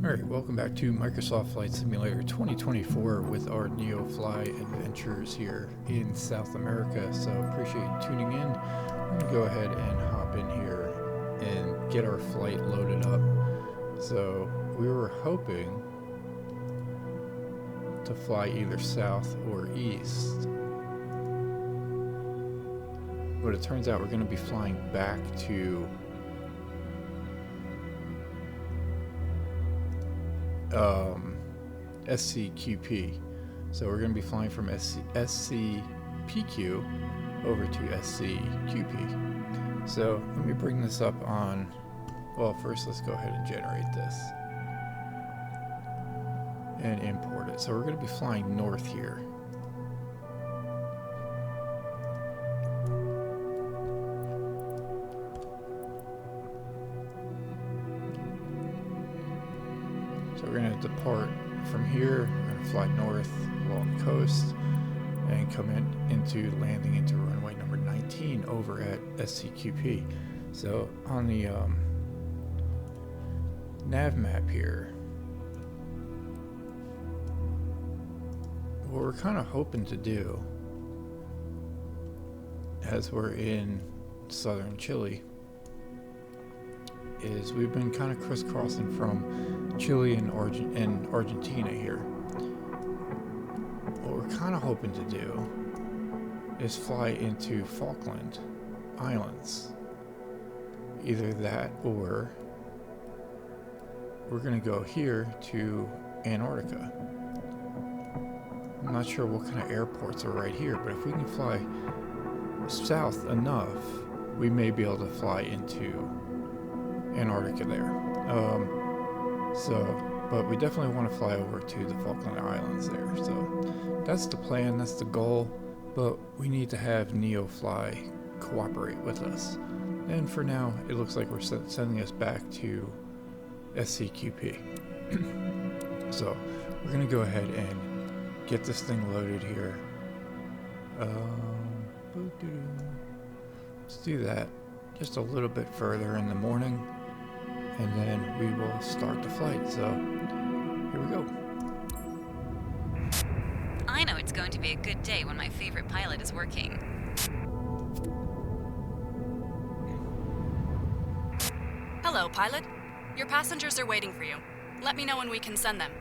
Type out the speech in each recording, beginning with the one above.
Alright, welcome back to Microsoft Flight Simulator 2024 with our NeoFly adventures here in South America. So appreciate you tuning in. I'm going to go ahead and hop in here and get our flight loaded up. So we were hoping to fly either south or east, but it turns out we're going to be flying back to SCQP. So we're going to be flying from SCPQ over to SCQP. So let me bring this up on, well, first let's go ahead and generate this and import it. So we're going to be flying north here. So we're going to depart from here. We're going to fly north along the coast and come into landing into runway number 19 over at SCQP. So on the nav map here, what we're kind of hoping to do, as we're in southern Chile, is we've been kind of crisscrossing from Chile and Argentina here. What we're kind of hoping to do is fly into Falkland Islands. Either that, or we're going to go here to Antarctica. I'm not sure what kind of airports are right here, but if we can fly south enough, we may be able to fly into Antarctica there. But we definitely want to fly over to the Falkland Islands there. So that's the plan, that's the goal, but we need to have NeoFly cooperate with us. And for now, it looks like we're sending us back to SCQP. So we're going to go ahead and get this thing loaded here. Let's do that just a little bit further in the morning, and then we will start the flight. So here we go. I know it's going to be a good day when my favorite pilot is working. Hello, pilot. Your passengers are waiting for you. Let me know when we can send them.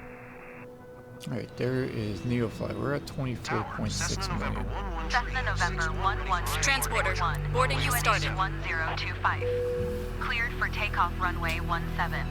Alright, there is NeoFly. We're at 24.6 million. Cessna November 11 Transporter, boarding has started. 1025. Cleared for takeoff runway 17.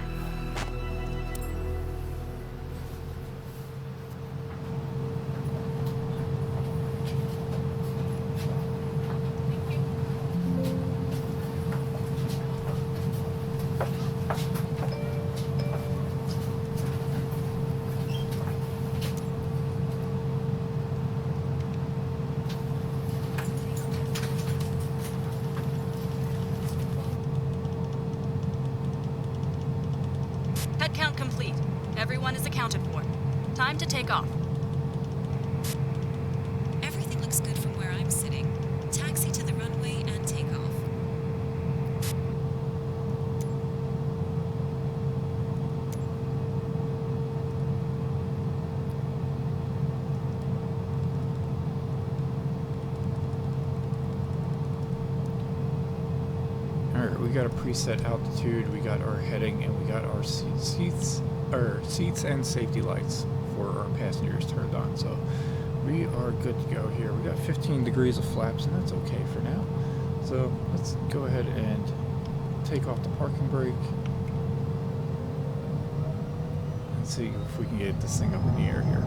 Head count complete. Everyone is accounted for. Time to take off. Everything looks good from where I'm sitting. Taxi to the runway and take off. Alright, we got a preset altitude, we got our heading, and we got our seats and safety lights for our passengers turned on. So we are good to go here. We got 15 degrees of flaps, and that's okay for now. So let's go ahead and take off the parking brake and see if we can get this thing up in the air here.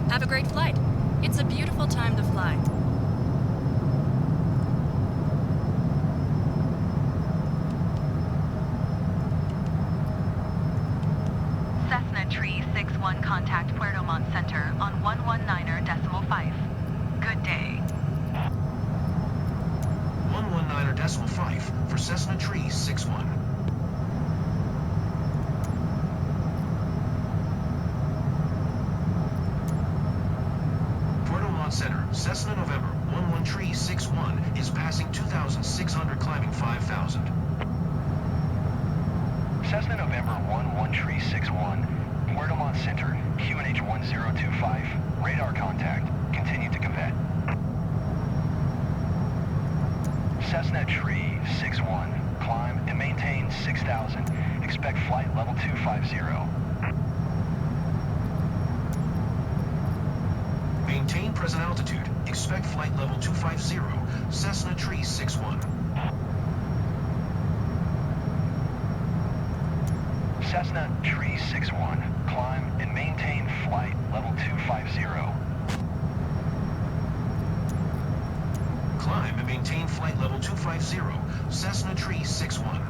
Have a great flight. It's a beautiful time to fly. Cessna Tree 61 contact Puerto Montt Center on 119.5. Good day. 119.5 for Cessna Tree 61. 25,000. Cessna November 11361, Puerto Montt Center, QNH 1025, radar contact, continue to convey. Cessna Tree 61, climb and maintain 6,000, expect flight level 250. Maintain present altitude, expect flight level 250, Cessna Tree 61. Cessna Tree 61, climb and maintain flight level 250. Climb and maintain flight level 250, Cessna Tree 61.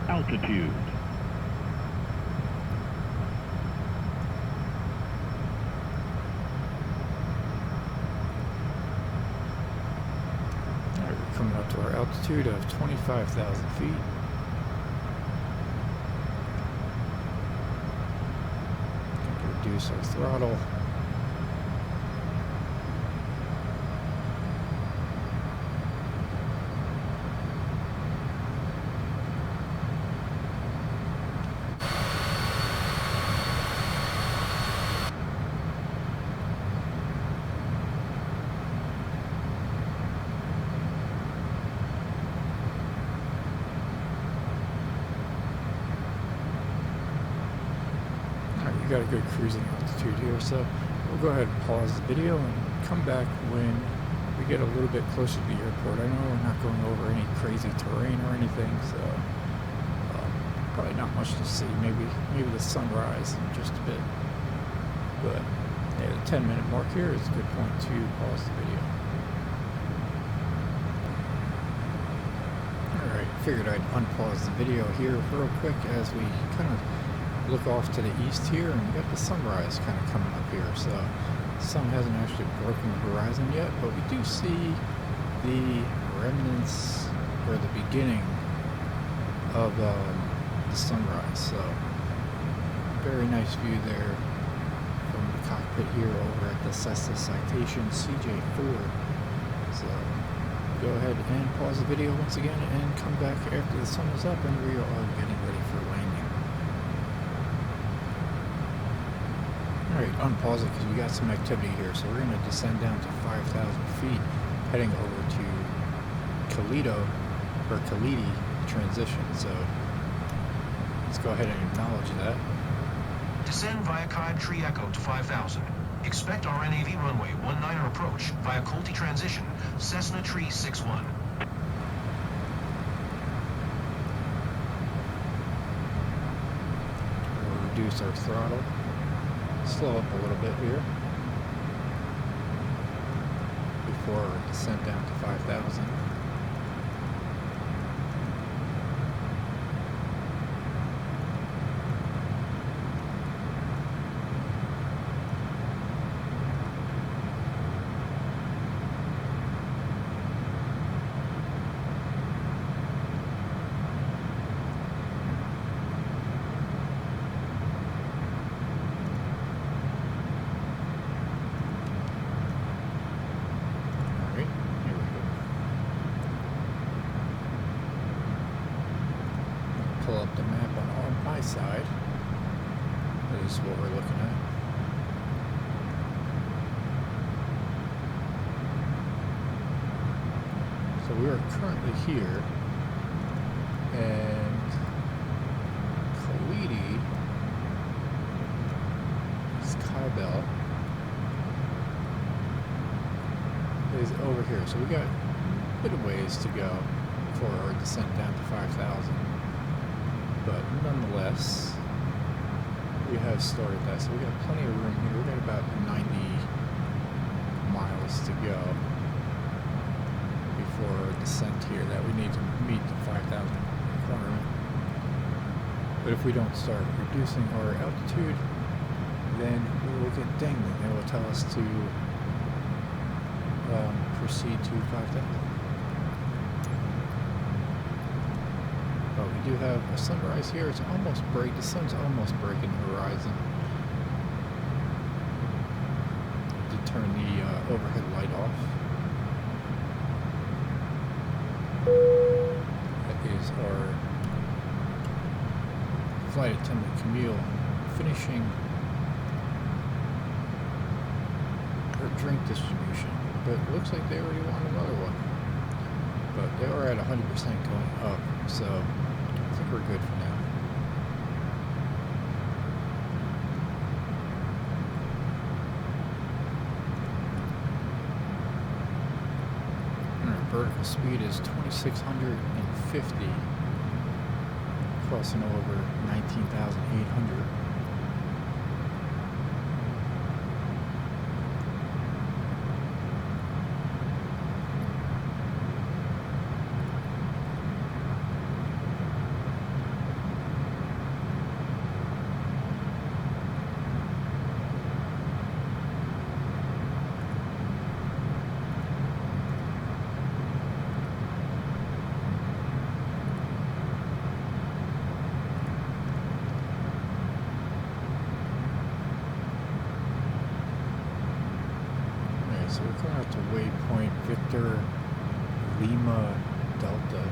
Altitude. Alright, we're coming up to our altitude of 25,000 feet. Going to reduce our throttle. Got a good cruising altitude here, so we'll go ahead and pause the video and come back when we get a little bit closer to the airport. I know we're not going over any crazy terrain or anything, so probably not much to see. Maybe the sunrise in just a bit, but Hey, the 10-minute mark here is a good point to pause the video. Alright, figured I'd unpause the video here real quick as we kind of look off to the east here, and we got the sunrise kind of coming up here. So the sun hasn't actually broken the horizon yet, but we do see the remnants or the beginning of the sunrise. So very nice view there from the cockpit here over at the Cessna Citation CJ4. So go ahead and pause the video once again and come back after the sun is up and we are getting ready for landing. Alright, unpause it because we got some activity here. So we're going to descend down to 5,000 feet, heading over to Kalidi transition. So let's go ahead and acknowledge that. Descend via Cod Tree Echo to 5,000. Expect our NAV runway 19er approach via Colty transition, Cessna Tree 61. We'll reduce our throttle, slow up a little bit here before our descent down to 5,000. Pull up the map on my side. This is what we're looking at. So we are currently here, and Kalidi Skybell is over here. So we got a bit of ways to go for our descent down to 5,000. But nonetheless, we have started that, so we got plenty of room here. We got about 90 miles to go before our descent here that we need to meet the 5,000 requirement. But if we don't start reducing our altitude, then we will get dinged, and it will tell us to proceed to 5,000. But we do have a sunrise here. It's almost break. The sun's almost breaking the horizon. To turn the overhead light off. That is our flight attendant Camille finishing her drink distribution. But it looks like they already want another one. But they are at 100% going up, so I think we're good for now. Our vertical speed is 2,650, crossing over 19,800. So we're going out to waypoint Victor Lima Delta.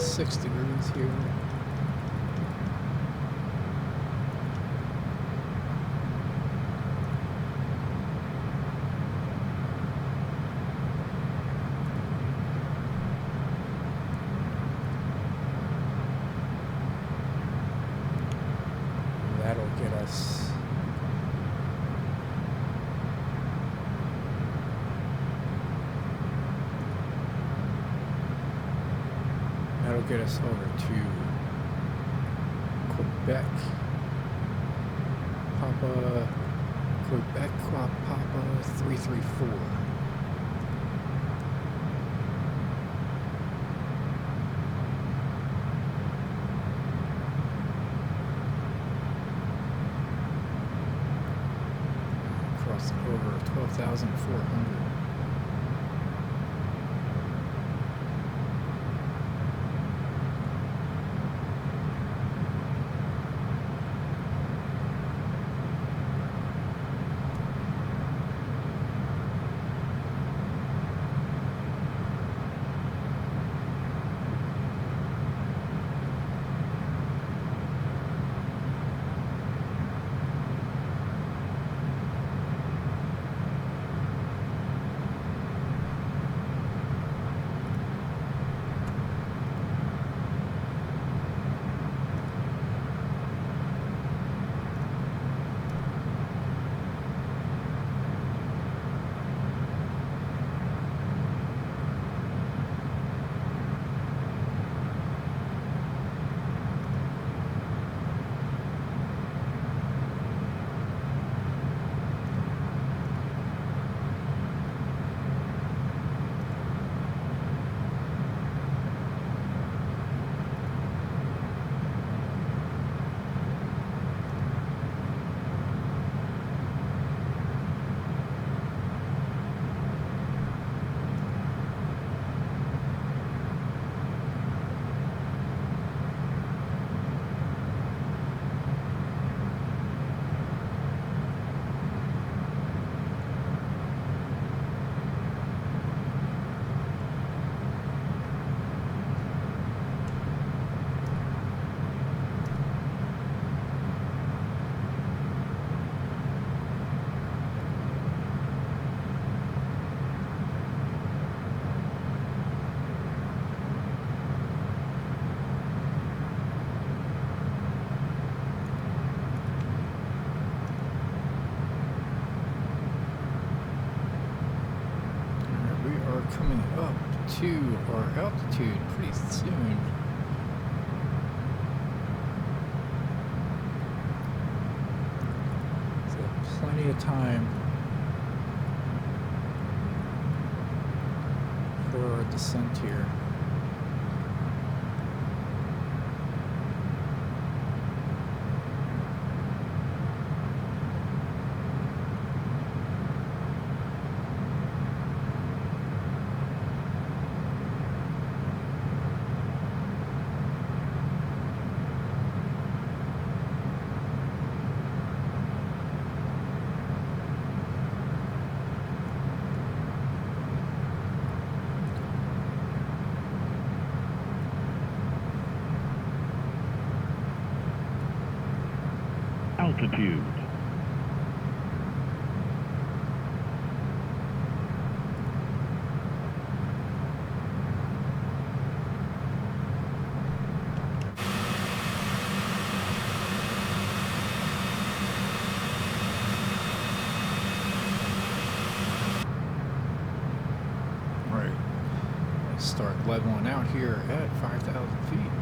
6 degrees here. That'll get us over to Quebec, Papa 334. Crossing over 12,400. Coming up to our altitude pretty soon. So plenty of time for our descent here. Altitude. Right. Let's start leveling out here at 5,000 feet.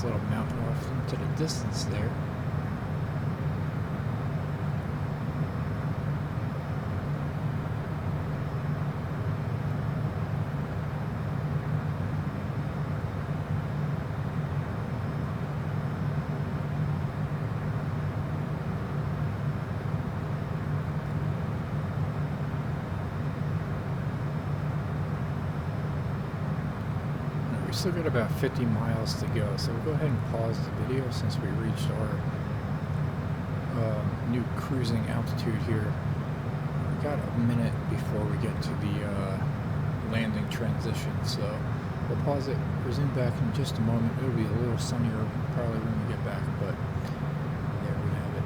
Little mountain off into the distance there. still got about 50 miles to go, so we'll go ahead and pause the video since we reached our new cruising altitude here. We got a minute before we get to the landing transition, so we'll pause it, resume back in just a moment. It'll be a little sunnier probably when we get back, but there we have it.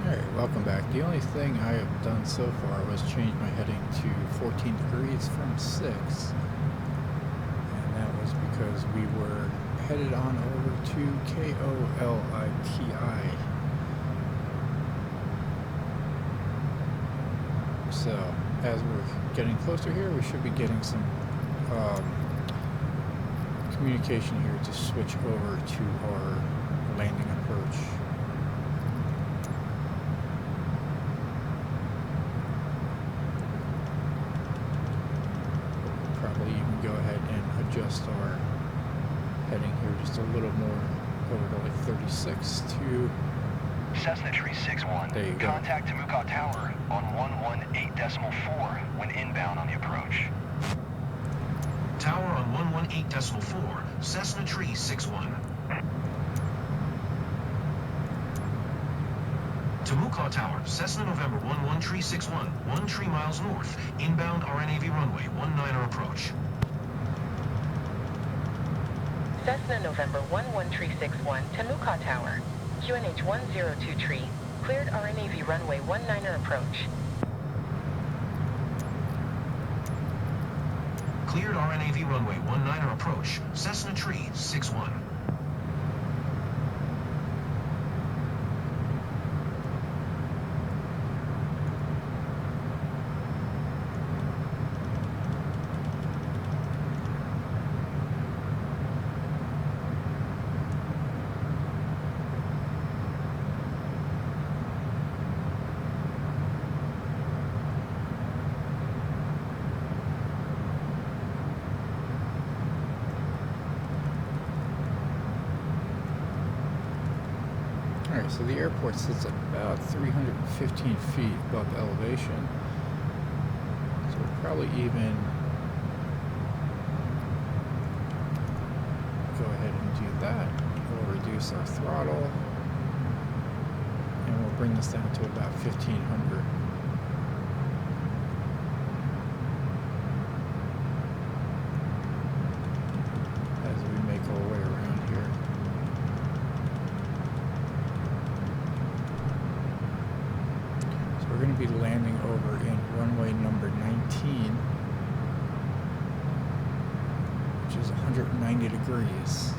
Alright, welcome back. The only thing I have done so far was change my heading to 14 degrees from 6. And that was because we were headed on over to KOLITI. So, as we're getting closer here, we should be getting some communication here to switch over to our landing approach. Probably even go ahead and adjust our heading here just a little more over to like 36 to Cessna Tree 61. There you go. Contact Temuco Tower on 118.4 when inbound on the approach. Tower on 118.4, Cessna Tree 61. Temuco Tower, Cessna November 11361, 13 miles north, inbound RNAV runway 19er approach. Cessna November 11361, Temuco Tower, QNH 102 cleared RNAV runway 19er approach. Cleared RNAV runway 19er approach, Cessna Tree 61. Alright, so the airport sits at about 315 feet above elevation. So we'll probably even go ahead and do that. We'll reduce our throttle and we'll bring this down to about 1500. As we make our way around here. We're going to be landing over in runway number 19, which is 190 degrees.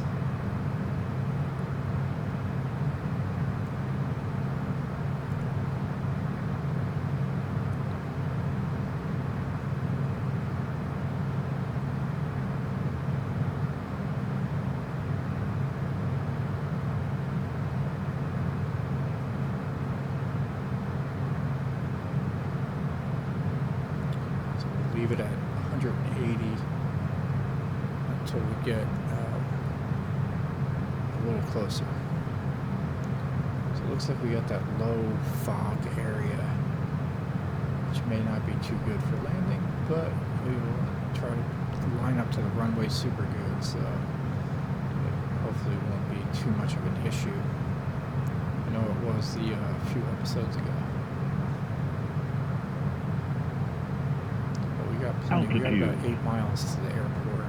Leave it at 180 until we get a little closer. So it looks like we got that low fog area, which may not be too good for landing, but we will try to line up to the runway super good, so it hopefully won't be too much of an issue. I know it was the few episodes ago. We got about 8 miles to the airport.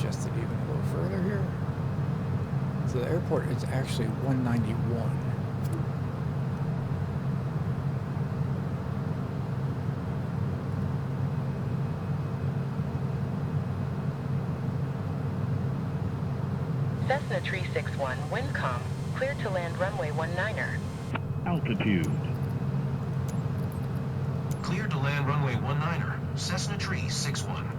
adjust it even a little further here. So the airport is actually 191. Cessna Tree 61, wind calm, cleared to land runway 19er. Altitude. Cleared to land runway 19er, Cessna Tree 61.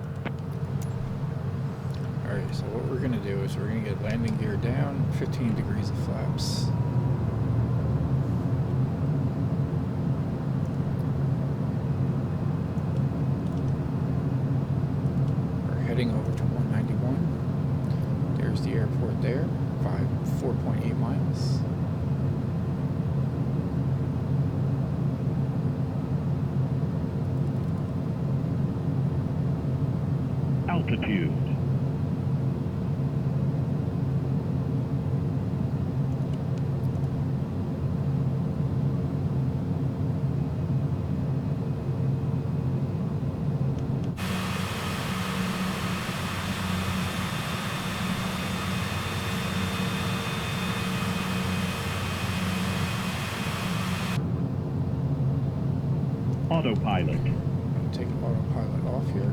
Alright, so what we're gonna do is we're gonna get landing gear down, 15 degrees of flaps. We're heading over to 191. There's the airport there, 4.8 miles. Altitude. Autopilot. I'm gonna take autopilot off here.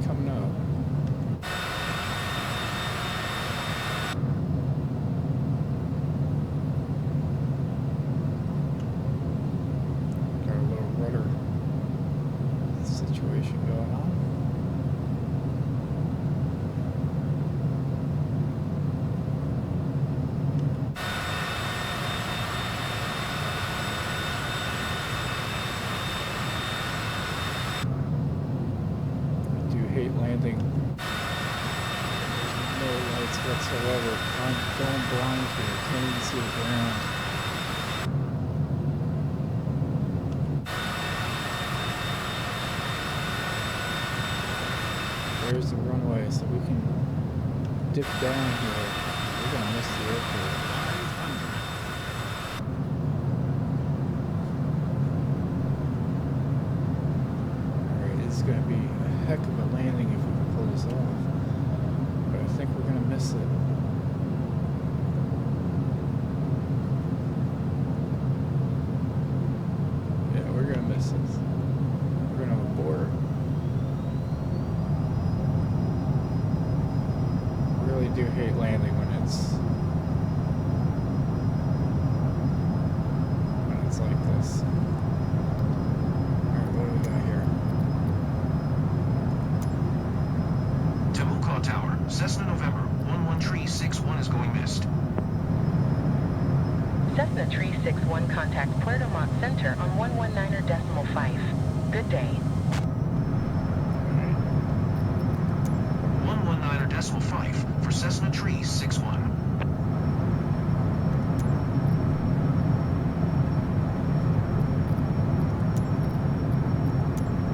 Coming up. Got a little rudder situation going on. Landing. No lights whatsoever. I'm going blind here. Can't even see the ground. There's the runway, so we can dip down here. We're gonna miss the airport. Alright, it's gonna be heck of a landing if we can pull this off, but I think we're gonna miss it. Yeah, we're gonna miss this. We're gonna abort. I really do hate landing when it's like this. Alright, what do we got here? Temuco Tower, Cessna November 11361 is going missed. Cessna Tree 61, contact Puerto Montt Center on 119.5. Good day. 119.5 for Cessna Tree 61.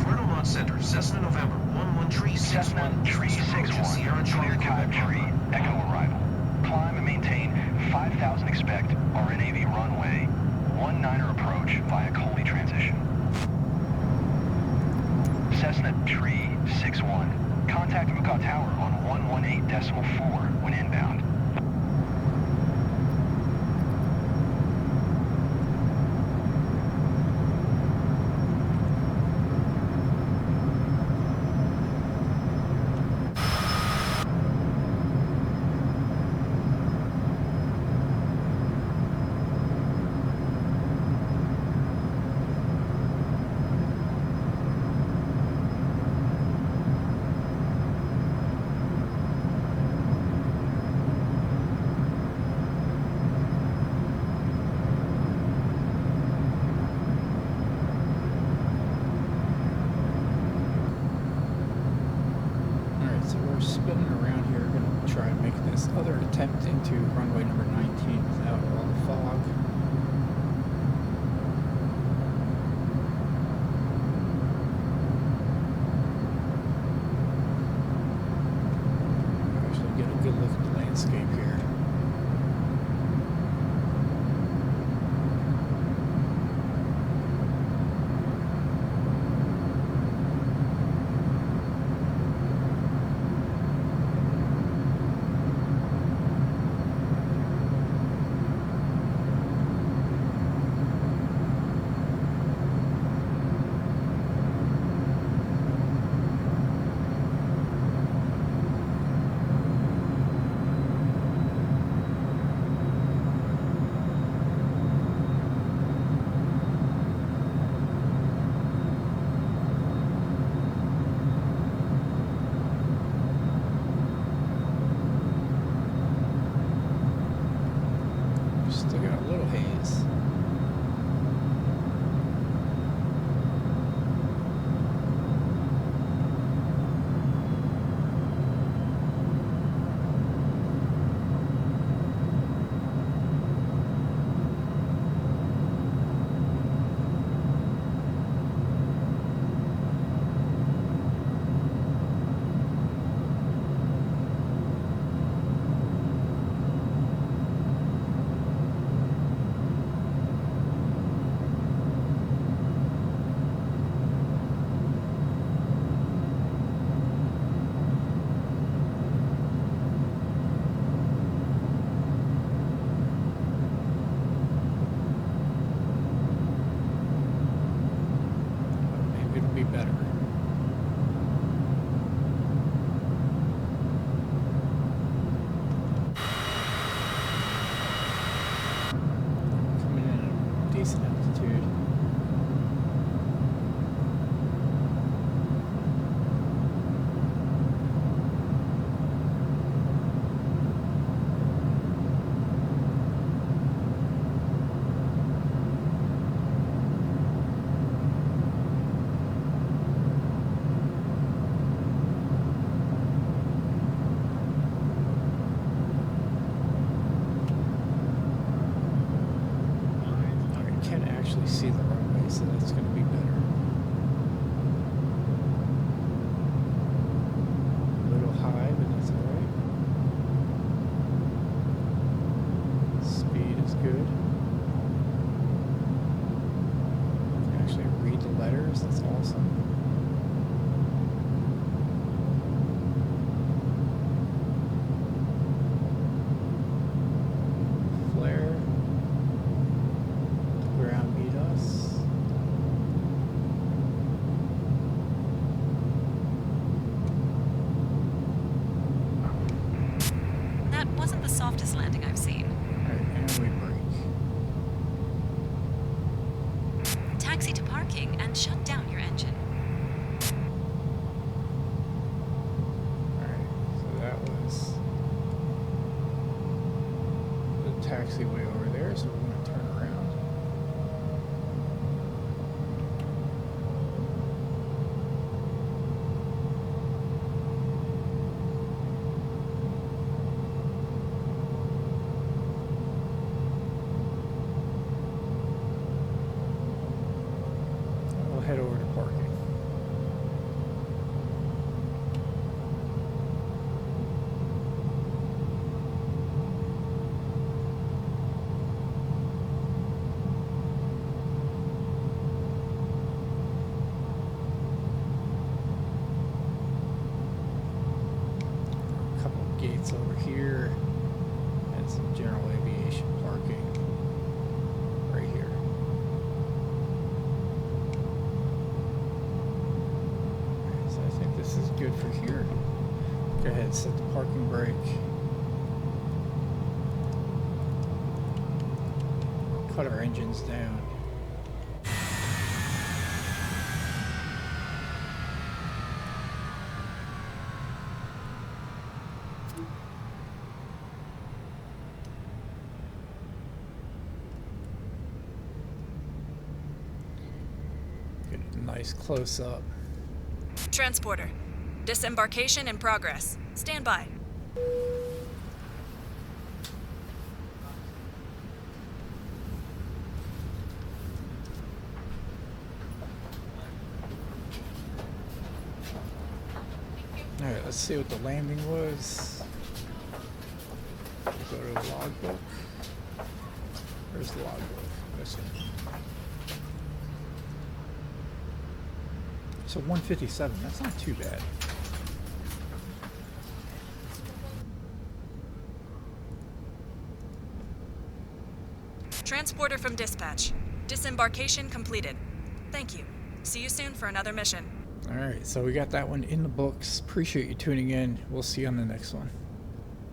Puerto Montt Center, Cessna November 11361. Cessna Tree 61, clear Cab Tree, Echo arrival. Climb and maintain 5,000 expect, RNAV runway, 19er approach via Coley transition. Cessna Tree 61, contact Temuco Tower on 118.4 when inbound. spinning around here. We're going to try and make this other attempt into runway number 19 without all the fog. Actually get a good look at the landscape here. Still got a little haze. See the runway, so that's going to be better. A little high, but that's alright. Speed is good. Can actually read the letters, that's awesome. Landing I've seen. Alright, and we brake. Taxi to parking and shut down your engine. Alright, so that was the taxiway over there, so we're going to turn around. Head over to parking. A couple of gates over here and some general aviation parking right here. This is good for here. Go ahead and set the parking brake. Cut our engines down. Get a nice close up. Transporter. Disembarkation in progress. Stand by. Alright, let's see what the landing was. Go to the logbook. Where's the logbook? This one. So 157, that's not too bad. Transporter from dispatch. Disembarkation completed. Thank you. See you soon for another mission. Alright, so we got that one in the books. Appreciate you tuning in. We'll see you on the next one.